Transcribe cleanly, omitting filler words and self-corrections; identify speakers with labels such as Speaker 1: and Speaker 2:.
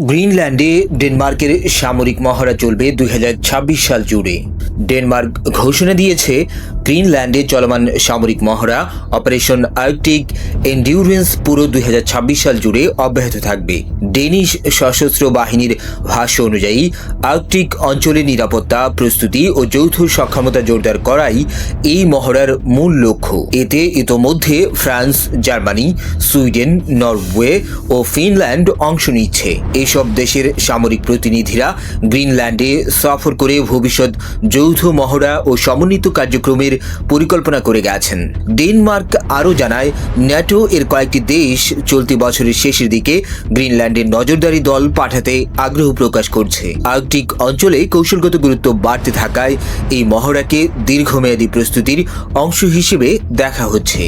Speaker 1: গ্রিনল্যান্ডে ডেনমার্কের সামরিক মহড়া চলবে ২০২৬ সাল জুড়ে। ডেনমার্ক ঘোষণা দিয়েছে গ্রিনল্যান্ডে চলমান সামরিক মহড়া অপারেশন আর্কটিক এন্ডিউরেন্স পুরো ২০২৬ সাল জুড়ে অব্যাহত থাকবে। ডেনিশ সশস্ত্র বাহিনীর ভাষ্য অনুযায়ী আর্কটিক অঞ্চলের নিরাপত্তা, প্রস্তুতি ও যৌথ সক্ষমতা জোরদার করাই এই মহড়ার মূল লক্ষ্য। এতে ইতোমধ্যে ফ্রান্স, জার্মানি, সুইডেন, নরওয়ে ও ফিনল্যান্ড অংশ নিচ্ছে। এসব দেশের সামরিক প্রতিনিধিরা গ্রিনল্যান্ডে সফর করে ভবিষ্যৎ যৌথ মহড়া ও সমন্বিত কার্যক্রমের পরিকল্পনা করে গেছেন। ডেনমার্ক আরও জানায়, ন্যাটো এর কয়েকটি দেশ চলতি বছরের শেষের দিকে গ্রিনল্যান্ডে নজরদারি দল পাঠাতে আগ্রহ প্রকাশ করছে। আর্কটিক অঞ্চলে কৌশলগত গুরুত্ব বাড়তে থাকায় এই মহড়াকে দীর্ঘমেয়াদী প্রস্তুতির অংশ হিসেবে দেখা হচ্ছে।